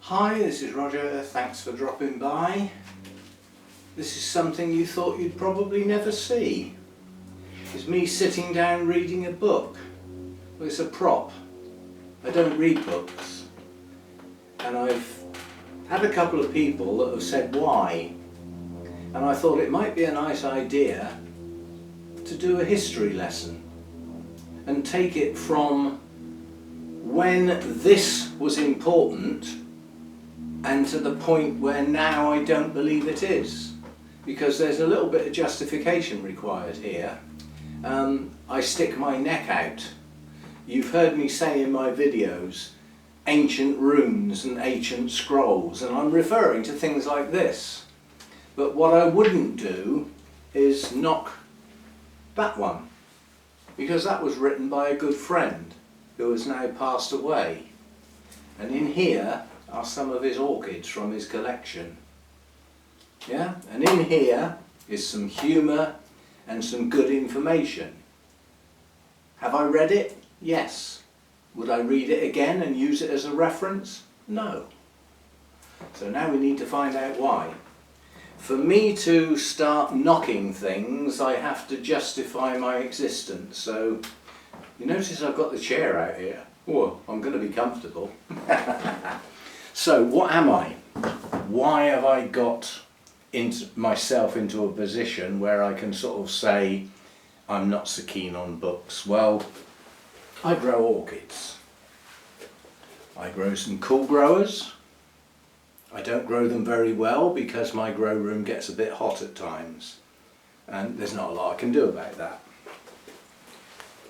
Hi, this is Roger, thanks for dropping by. This is something you thought you'd probably never see. It's me sitting down reading a book. Well, it's a prop. I don't read books. And I've had a couple of people that have said why. And I thought it might be a nice idea to do a history lesson and take it from when this was important and to the point where now I don't believe it is, because there's a little bit of justification required here. I stick my neck out. You've heard me say in my videos ancient runes and ancient scrolls, and I'm referring to things like this. But what I wouldn't do is knock that one, because that was written by a good friend who has now passed away. And in here are some of his orchids from his collection. Yeah, and in here is some humour and some good information. Have I read it? Yes. Would I read it again and use it as a reference? No. So now we need to find out why. For me to start knocking things, I have to justify my existence. So you notice I've got the chair out here. Oh, I'm going to be comfortable. So what am I? Why have I got myself into a position where I can sort of say I'm not so keen on books? Well, I grow orchids. I grow some cool growers. I don't grow them very well because my grow room gets a bit hot at times, and there's not a lot I can do about that.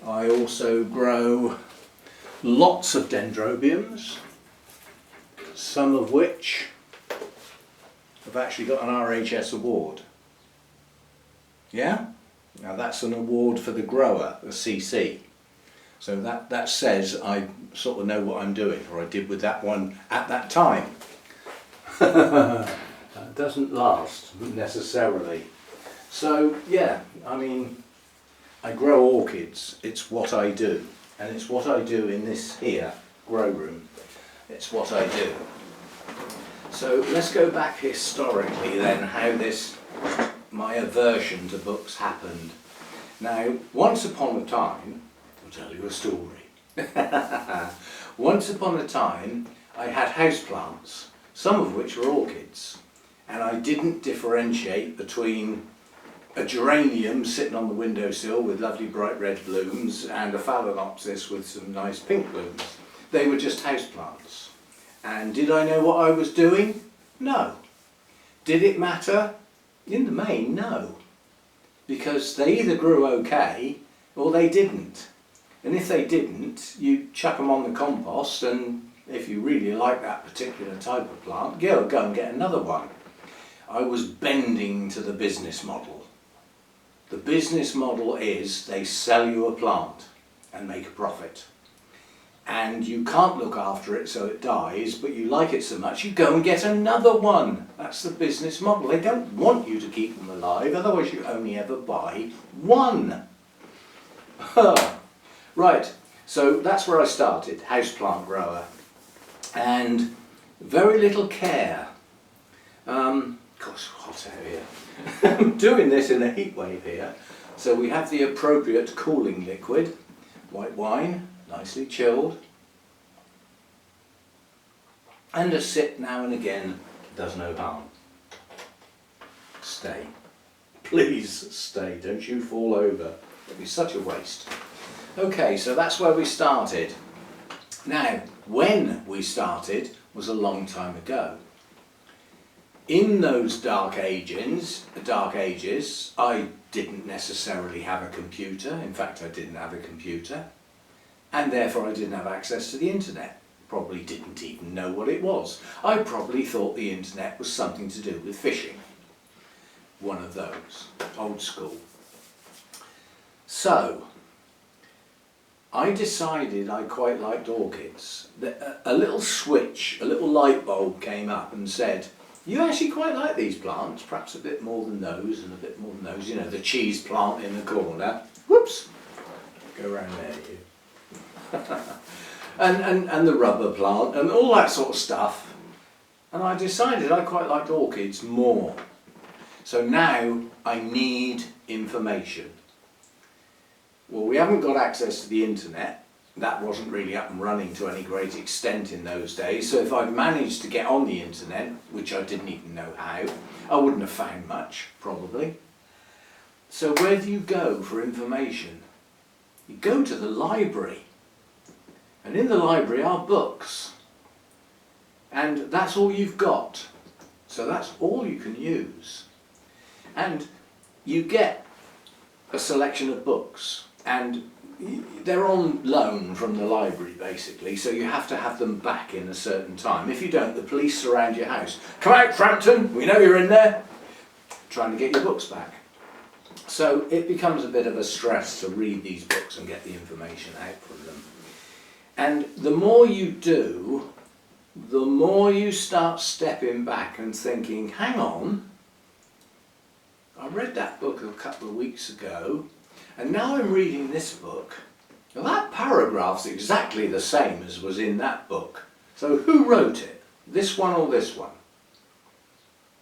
I also grow lots of dendrobiums, some of which have actually got an RHS award. Yeah? Now that's an award for the grower, a CC. So that says I sort of know what I'm doing, or I did with that one at that time. That doesn't last necessarily. So yeah, I mean, I grow orchids. It's what I do, and it's what I do in this here grow room. It's what I do. So let's go back historically then, how my aversion to books happened. Now, once upon a time, I'll tell you a story. Once upon a time, I had houseplants, some of which were orchids, and I didn't differentiate between a geranium sitting on the windowsill with lovely bright red blooms and a phalaenopsis with some nice pink blooms. They were just houseplants. And did I know what I was doing? No. Did it matter? In the main, no. Because they either grew okay or they didn't. And if they didn't, you chuck them on the compost, and if you really like that particular type of plant, go and get another one. I was bending to the business model. The business model is they sell you a plant and make a profit. And you can't look after it so it dies, but you like it so much you go and get another one. That's the business model. They don't want you to keep them alive, otherwise you only ever buy one. Right, so that's where I started, houseplant grower. And very little care. Gosh, hot out here. I'm doing this in a heat wave here. So we have the appropriate cooling liquid, white wine, nicely chilled, and a sip now and again does no harm. Stay. Please stay, don't you fall over. It'd be such a waste. Okay, so that's where we started. Now, when we started was a long time ago. In those dark ages, I didn't necessarily have a computer. In fact, I didn't have a computer. And therefore I didn't have access to the internet. Probably didn't even know what it was. I probably thought the internet was something to do with fishing. One of those, old school. So, I decided I quite liked orchids. A little switch, a little light bulb came up and said, you actually quite like these plants, perhaps a bit more than those and a bit more than those. You know, the cheese plant in the corner. Whoops! Go around there, you. and the rubber plant and all that sort of stuff. And I decided I quite liked orchids more. So now I need information. Well, we haven't got access to the internet. That wasn't really up and running to any great extent in those days. So if I'd managed to get on the internet, which I didn't even know how, I wouldn't have found much, probably. So where do you go for information? You go to the library. And in the library are books. And that's all you've got. So that's all you can use. And you get a selection of books. And they're on loan from the library, basically, so you have to have them back in a certain time. If you don't, the police surround your house. Come out, Frampton, we know you're in there. Trying to get your books back. So it becomes a bit of a stress to read these books and get the information out from them. And the more you do, the more you start stepping back and thinking, hang on, I read that book a couple of weeks ago, and now I'm reading this book. Now that paragraph's exactly the same as was in that book. So who wrote it? This one or this one?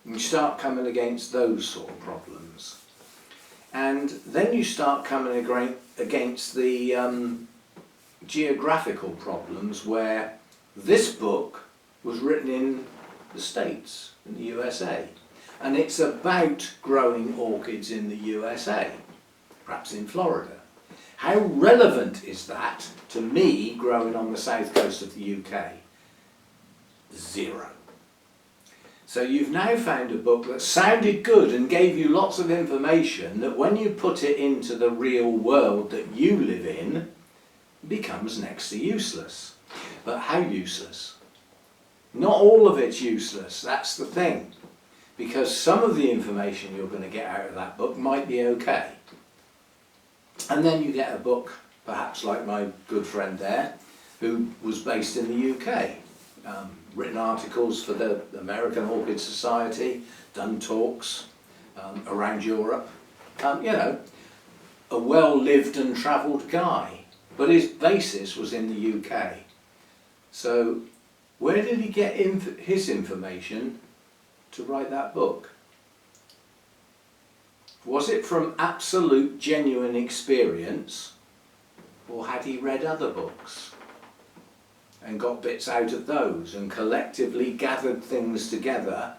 And you start coming against those sort of problems. And then you start coming against the geographical problems where this book was written in the States, in the USA. And it's about growing orchids in the USA. Perhaps in Florida. How relevant is that to me growing on the south coast of the UK? Zero. So you've now found a book that sounded good and gave you lots of information that when you put it into the real world that you live in, becomes next to useless. But how useless? Not all of it's useless, that's the thing. Because some of the information you're going to get out of that book might be okay. And then you get a book, perhaps like my good friend there, who was based in the UK, written articles for the American Orchid Society, done talks around Europe. You know, a well-lived and travelled guy, but his basis was in the UK. So where did he get his information to write that book? Was it from absolute, genuine experience, or had he read other books and got bits out of those and collectively gathered things together,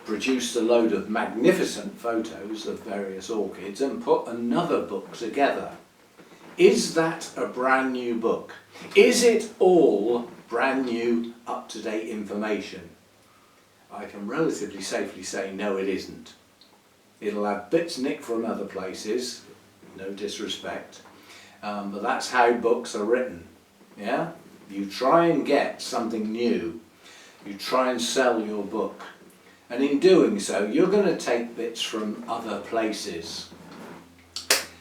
produced a load of magnificent photos of various orchids and put another book together? Is that a brand new book? Is it all brand new, up-to-date information? I can relatively safely say no, it isn't. It'll have bits nicked from other places, no disrespect, but that's how books are written. Yeah? You try and get something new, you try and sell your book, and in doing so you're going to take bits from other places.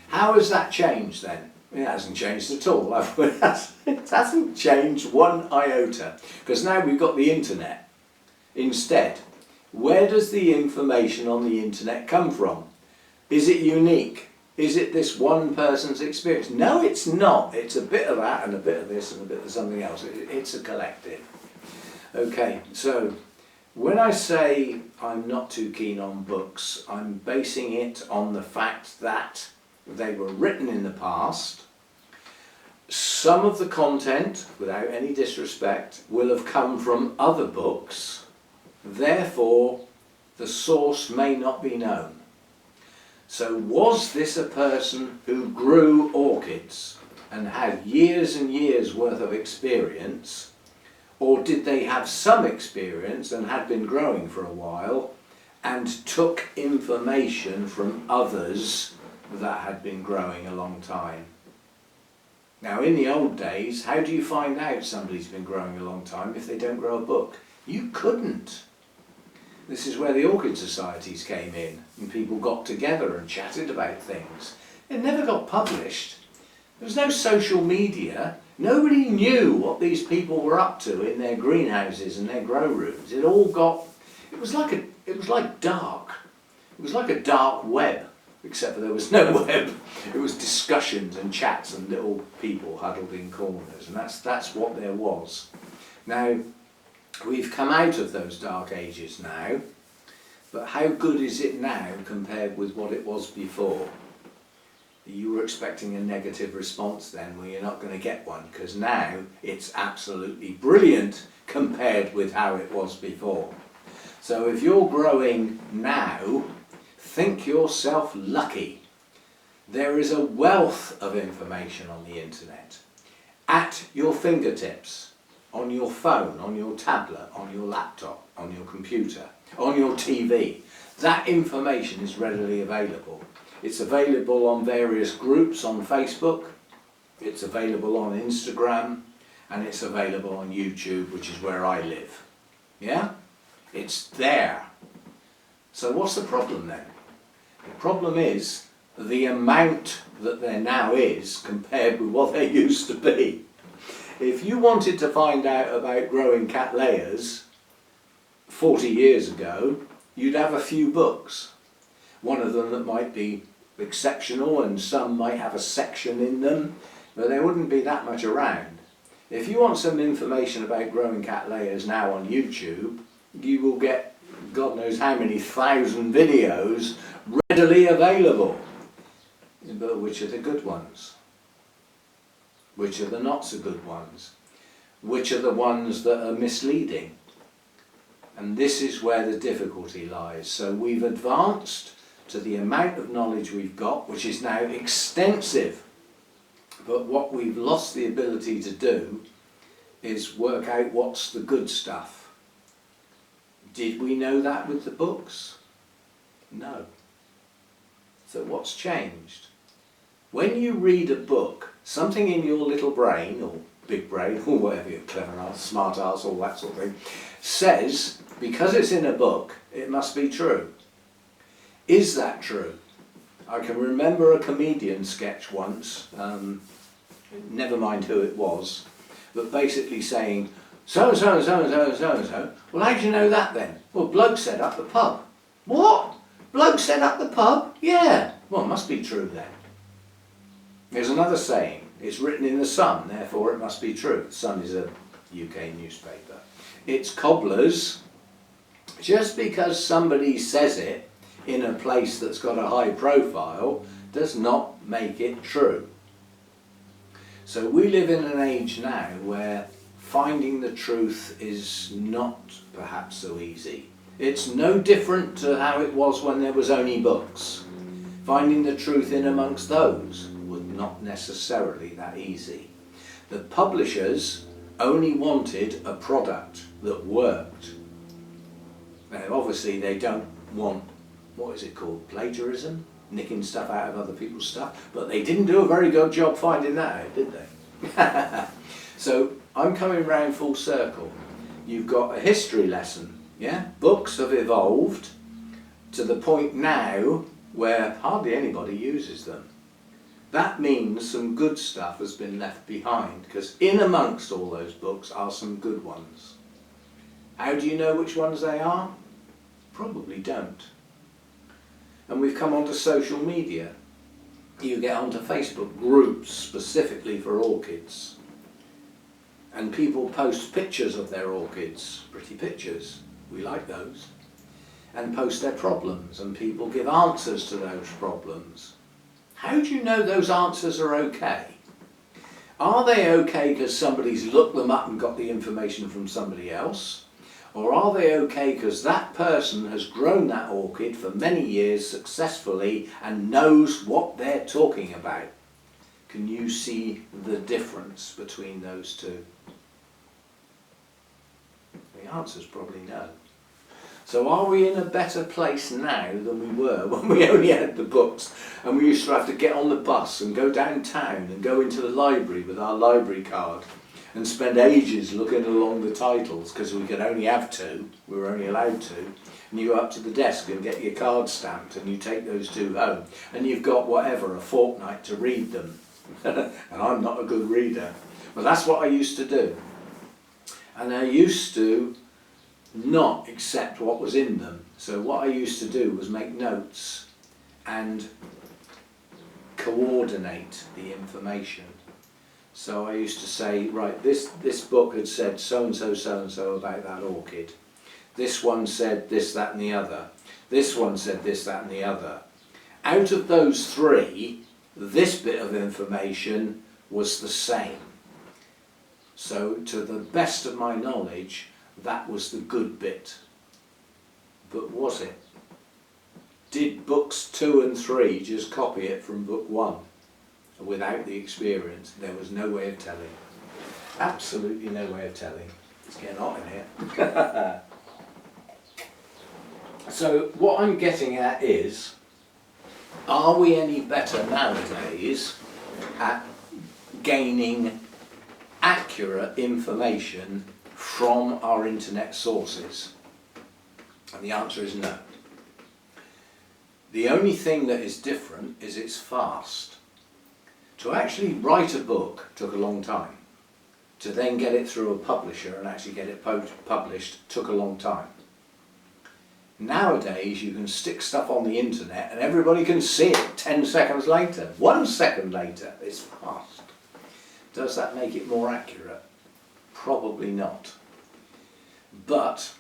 How has that changed then? It hasn't changed at all. It hasn't changed one iota, because now we've got the internet instead. Where does the information on the internet come from? Is it unique? Is it this one person's experience? No, it's not. It's a bit of that and a bit of this and a bit of something else. It's a collective. Okay, so when I say I'm not too keen on books, I'm basing it on the fact that they were written in the past. Some of the content, without any disrespect, will have come from other books. Therefore, the source may not be known. So was this a person who grew orchids and had years and years worth of experience, or did they have some experience and had been growing for a while and took information from others that had been growing a long time? Now in the old days, how do you find out somebody's been growing a long time if they don't grow a book? You couldn't. This is where the orchid societies came in and people got together and chatted about things. It never got published. There was no social media. Nobody knew what these people were up to in their greenhouses and their grow rooms. It was like dark. It was like a dark web, except for there was no web. It was discussions and chats and little people huddled in corners, and that's what there was. Now, We've come out of those dark ages now, but how good is it now compared with what it was before? You were expecting a negative response then, well, you're not going to get one, because now it's absolutely brilliant compared with how it was before. So if you're growing now, think yourself lucky. There is a wealth of information on the internet at your fingertips, on your phone, on your tablet, on your laptop, on your computer, on your TV. That information is readily available. It's available on various groups on Facebook, it's available on Instagram, and it's available on YouTube, which is where I live. Yeah? It's there. So what's the problem then? The problem is the amount that there now is compared with what there used to be. If you wanted to find out about growing Cattleyas 40 years ago, you'd have a few books. One of them that might be exceptional and some might have a section in them, but there wouldn't be that much around. If you want some information about growing Cattleyas now on YouTube, you will get God knows how many thousand videos readily available. But which are the good ones? Which are the not so good ones? Which are the ones that are misleading? And this is where the difficulty lies. So we've advanced to the amount of knowledge we've got, which is now extensive. But what we've lost the ability to do is work out what's the good stuff. Did we know that with the books? No. So what's changed? When you read a book, something in your little brain, or big brain, or whatever you're clever arse, smart arse, all that sort of thing, says, because it's in a book, it must be true. Is that true? I can remember a comedian sketch once, never mind who it was, but basically saying, so and so and so and so and so and so. Well, how do you know that then? Well, bloke set up the pub. What? Bloke set up the pub? Yeah. Well, it must be true then. There's another saying. It's written in the Sun, therefore it must be true. The Sun is a UK newspaper. It's cobblers. Just because somebody says it in a place that's got a high profile does not make it true. So we live in an age now where finding the truth is not perhaps so easy. It's no different to how it was when there was only books. Finding the truth in amongst those was not necessarily that easy. The publishers only wanted a product that worked. Now obviously they don't want, what is it called, plagiarism? Nicking stuff out of other people's stuff, but they didn't do a very good job finding that out, did they? So I'm coming round full circle. You've got a history lesson, yeah? Books have evolved to the point now where hardly anybody uses them. That means some good stuff has been left behind, because in amongst all those books are some good ones. How do you know which ones they are? Probably don't. And we've come onto social media. You get onto Facebook groups specifically for orchids. And people post pictures of their orchids, pretty pictures, we like those, and post their problems, and people give answers to those problems. How do you know those answers are okay? Are they okay because somebody's looked them up and got the information from somebody else? Or are they okay because that person has grown that orchid for many years successfully and knows what they're talking about? Can you see the difference between those two? The answer is probably no. So are we in a better place now than we were when we only had the books and we used to have to get on the bus and go downtown and go into the library with our library card and spend ages looking along the titles because we could only have two, we were only allowed two, and you go up to the desk and get your card stamped and you take those two home and you've got whatever, a fortnight to read them. And I'm not a good reader. Well, that's what I used to do. And I used to not accept what was in them. So what I used to do was make notes and coordinate the information. So I used to say, right, this book had said so and so about that orchid. This one said this, that and the other. This one said this, that and the other. Out of those three, this bit of information was the same. So to the best of my knowledge, that was the good bit. But was it? Did books 2 and 3 just copy it from book 1? Without the experience, there was no way of telling. Absolutely no way of telling. It's getting hot in here. So what I'm getting at is, are we any better nowadays at gaining accurate information from our internet sources? And the answer is no. The only thing that is different is it's fast. To actually write a book took a long time. To then get it through a publisher and actually get it published took a long time. Nowadays you can stick stuff on the internet and everybody can see it 10 seconds later, 1 second later. It's fast. Does that make it more accurate? Probably not. But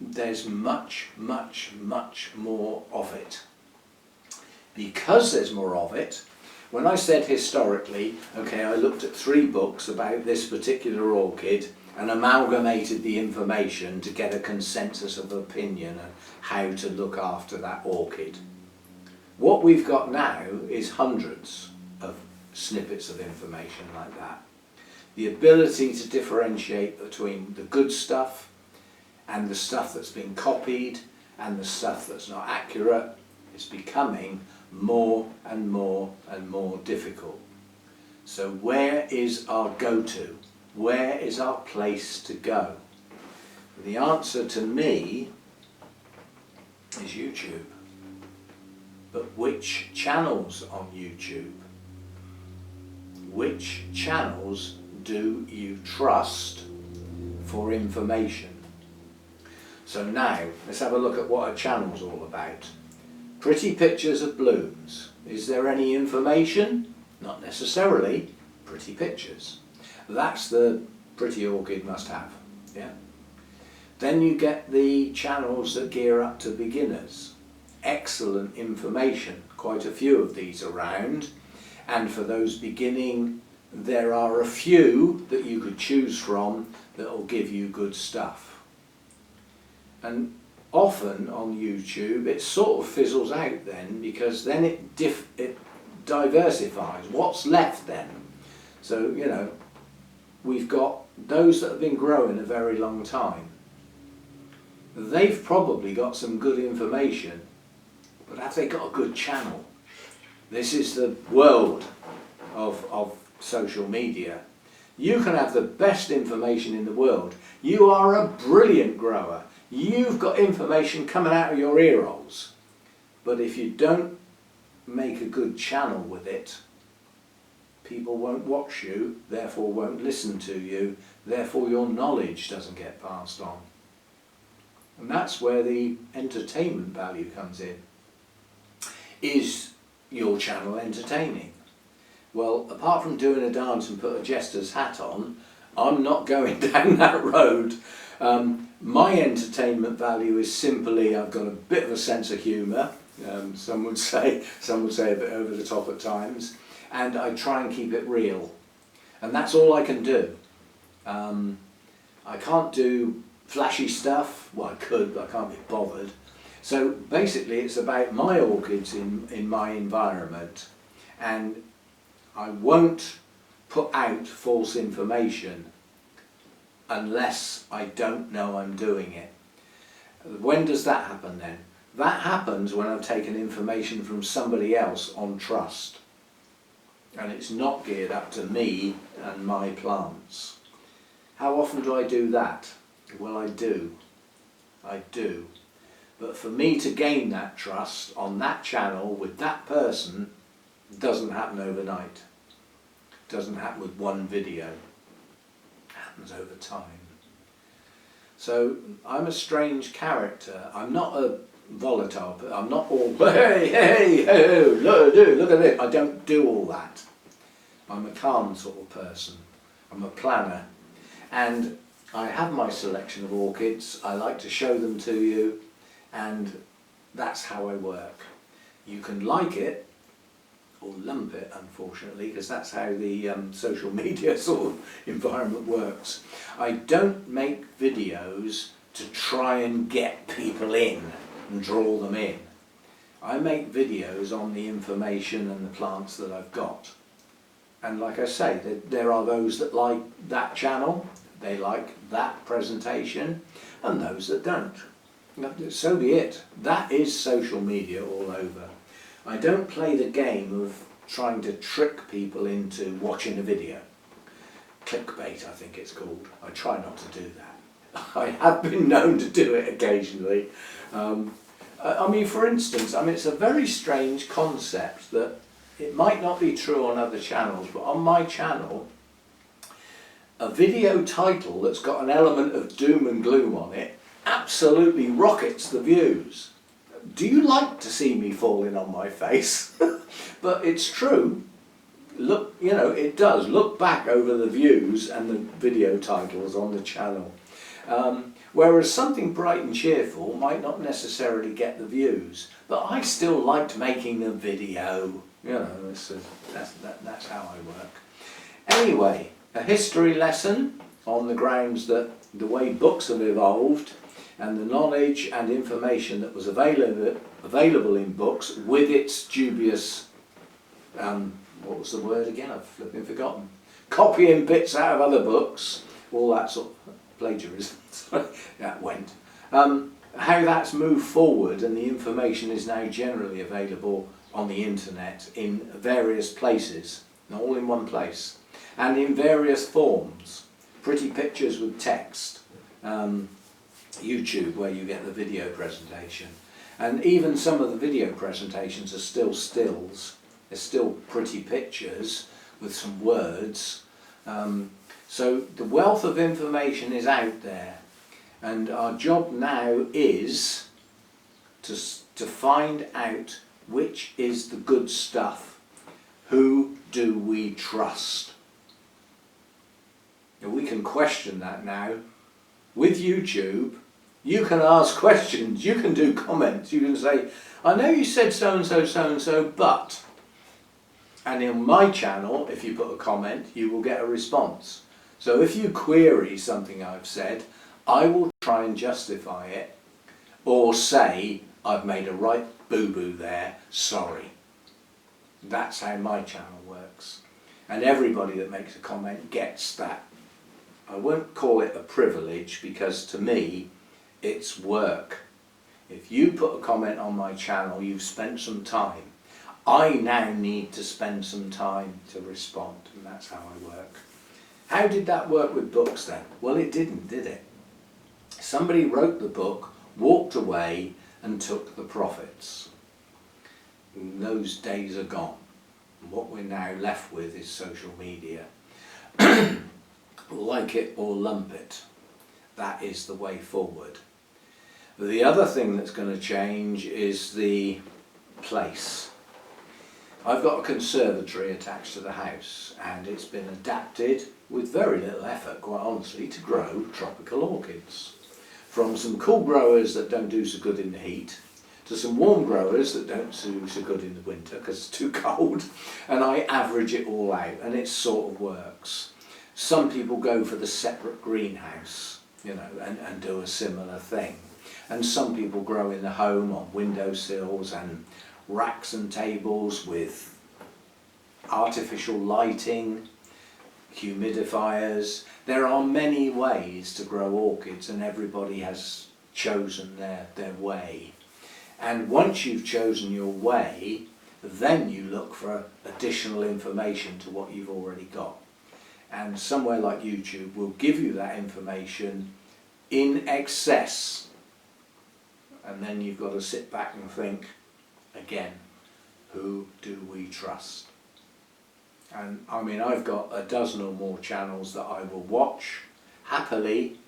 there's much, much, much more of it. Because there's more of it, when I said historically, okay, I looked at 3 books about this particular orchid and amalgamated the information to get a consensus of opinion on how to look after that orchid. What we've got now is hundreds of snippets of information like that. The ability to differentiate between the good stuff and the stuff that's been copied and the stuff that's not accurate is becoming more and more and more difficult. So where is our go-to? Where is our place to go? The answer to me is YouTube. But which channels on YouTube? Which channels do you trust for information? So now, let's have a look at what a channel's all about. Pretty pictures of blooms. Is there any information? Not necessarily. Pretty pictures. That's the pretty orchid must have. Yeah. Then you get the channels that gear up to beginners. Excellent information. Quite a few of these around. And for those beginning, there are a few that you could choose from that will give you good stuff. And often on YouTube it sort of fizzles out then, because then it diversifies. What's left then? So, you know, we've got those that have been growing a very long time. They've probably got some good information, but have they got a good channel? This is the world of social media. You can have the best information in the world. You are a brilliant grower. You've got information coming out of your ear holes. But if you don't make a good channel with it, people won't watch you, therefore won't listen to you, therefore your knowledge doesn't get passed on. And that's where the entertainment value comes in. Is your channel entertaining? Well, apart from doing a dance and put a jester's hat on, I'm not going down that road. My entertainment value is simply I've got a bit of a sense of humour. Some would say a bit over the top at times, and I try and keep it real, and that's all I can do. I can't do flashy stuff. Well, I could, but I can't be bothered. So basically it's about my orchids in my environment, and I won't put out false information unless I don't know I'm doing it. When does that happen then? That happens when I've taken information from somebody else on trust, and it's not geared up to me and my plants. How often do I do that? Well, I do. But for me to gain that trust on that channel with that person doesn't happen overnight. Doesn't happen with one video. It happens over time. So I'm a strange character. I'm not a volatile, but I'm not all hey, look at it. I don't do all that. I'm a calm sort of person. I'm a planner, and I have my selection of orchids. I like to show them to you, and that's how I work. You can like it or lump it, unfortunately, because that's how the social media sort of environment works. I don't make videos to try and get people in and draw them in. I make videos on the information and the plants that I've got. And like I say, there are those that like that channel, they like that presentation, and those that don't. So be it. That is social media all over. I don't play the game of trying to trick people into watching a video. Clickbait, I think it's called. I try not to do that. I have been known to do it occasionally. I mean, for instance, it's a very strange concept that it might not be true on other channels, but on my channel, a video title that's got an element of doom and gloom on it absolutely rockets the views. Do you like to see me falling on my face? But it's true. Look, it does. Look back over the views and the video titles on the channel. Whereas something bright and cheerful might not necessarily get the views, but I still liked making the video. That's how I work. Anyway, a history lesson on the grounds that the way books have evolved and the knowledge and information that was available in books with its dubious, what was the word again? I've flipping forgotten. Copying bits out of other books, all that sort of plagiarism, that went. How that's moved forward and the information is now generally available on the internet in various places, not all in one place, and in various forms. Pretty pictures with text, YouTube where you get the video presentation, and even some of the video presentations are still stills. They're still pretty pictures with some words. So the wealth of information is out there, and our job now is to find out which is the good stuff. Who do we trust? And we can question that now. With YouTube, you can ask questions, you can do comments, you can say, I know you said so and so, but... And in my channel, if you put a comment, you will get a response. So if you query something I've said, I will try and justify it, or say, I've made a right boo-boo there, sorry. That's how my channel works. And everybody that makes a comment gets that. I won't call it a privilege, because to me, it's work. If you put a comment on my channel, you've spent some time. I now need to spend some time to respond, and that's how I work. How did that work with books then? Well, it didn't, did it? Somebody wrote the book, walked away, and took the profits. And those days are gone. And what we're now left with is social media. Like it or lump it. That is the way forward. The other thing that's going to change is the place. I've got a conservatory attached to the house, and it's been adapted with very little effort, quite honestly, to grow tropical orchids. From some cool growers that don't do so good in the heat, to some warm growers that don't do so good in the winter because it's too cold, and I average it all out, and it sort of works. Some people go for the separate greenhouse, and do a similar thing. And some people grow in the home on windowsills and racks and tables with artificial lighting, humidifiers. There are many ways to grow orchids, and everybody has chosen their way. And once you've chosen your way, then you look for additional information to what you've already got. And somewhere like YouTube will give you that information in excess. And then you've got to sit back and think, again, who do we trust? And I've got a dozen or more channels that I will watch happily,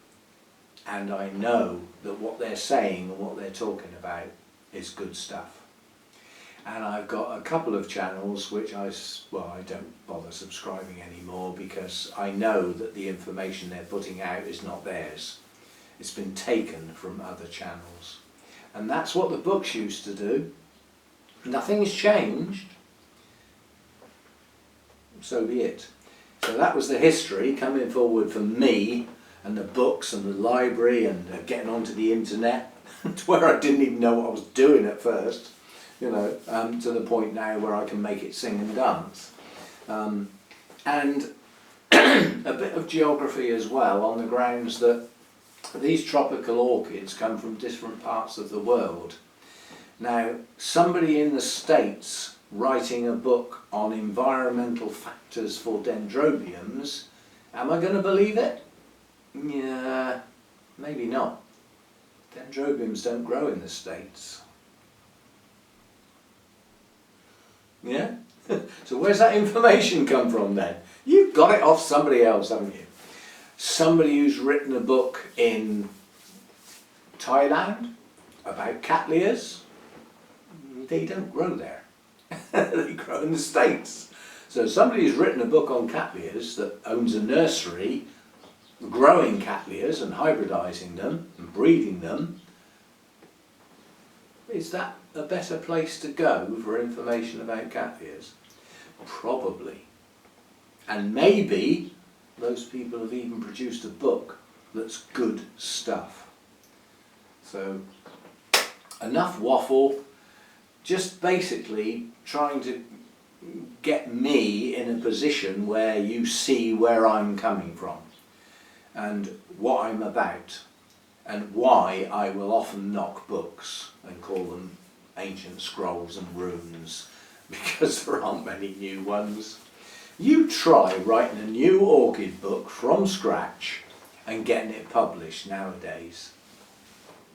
and I know that what they're saying and what they're talking about is good stuff. And I've got a couple of channels which I don't bother subscribing anymore because I know that the information they're putting out is not theirs. It's been taken from other channels. And that's what the books used to do. Nothing's changed. So be it. So that was the history coming forward for me, and the books and the library and getting onto the internet to where I didn't even know what I was doing at first, you know, to the point now where I can make it sing and dance. And a bit of geography as well, on the grounds that these tropical orchids come from different parts of the world. Now, somebody in the States writing a book on environmental factors for dendrobiums, am I going to believe it? Yeah, maybe not. Dendrobiums don't grow in the States. Yeah? So where's that information come from then? You've got it off somebody else, haven't you? Somebody who's written a book in Thailand about cattleyas. They don't grow there. They grow in the States. So somebody who's written a book on cattleyas that owns a nursery growing cattleyas and hybridizing them and breeding them, is that a better place to go for information about cattleyas? Probably. And maybe those people have even produced a book that's good stuff. So enough waffle, just basically trying to get me in a position where you see where I'm coming from and what I'm about and why I will often knock books and call them ancient scrolls and runes, because there aren't many new ones. You try writing a new orchid book from scratch and getting it published nowadays.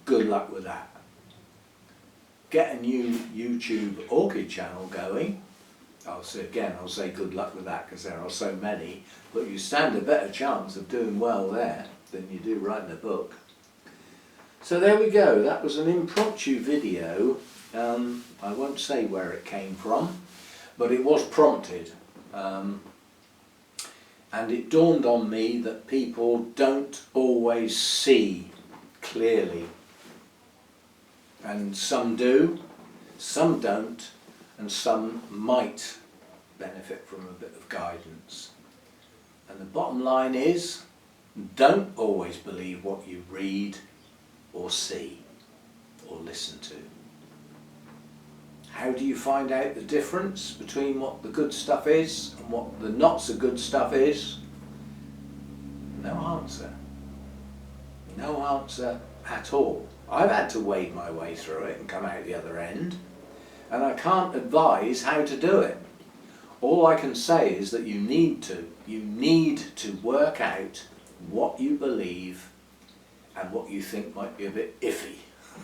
Good luck with that. Get a new YouTube orchid channel going. I'll say good luck with that because there are so many, but you stand a better chance of doing well there than you do writing a book. So there we go, that was an impromptu video. I won't say where it came from, but it was prompted. And it dawned on me that people don't always see clearly. And some do, some don't, and some might benefit from a bit of guidance. And the bottom line is, don't always believe what you read or see or listen to. How do you find out the difference between what the good stuff is and what the not so good stuff is? No answer. No answer at all. I've had to wade my way through it and come out the other end, and I can't advise how to do it. All I can say is that you need to work out what you believe and what you think might be a bit iffy.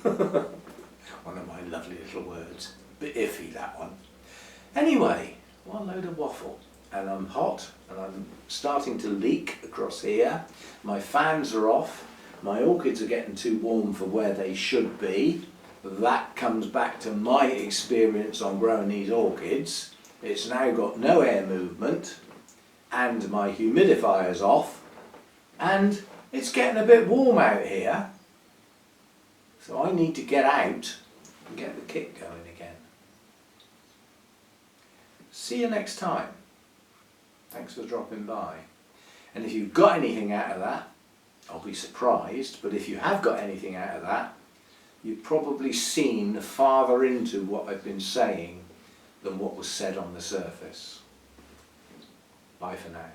One of my lovely little words. Bit iffy, that one. Anyway, one load of waffle. And I'm hot and I'm starting to leak across here. My fans are off. My orchids are getting too warm for where they should be. That comes back to my experience on growing these orchids. It's now got no air movement and my humidifier's off and it's getting a bit warm out here. So I need to get out and get the kit going again. See you next time. Thanks for dropping by. And if you've got anything out of that, I'll be surprised, but if you have got anything out of that, you've probably seen farther into what I've been saying than what was said on the surface. Bye for now.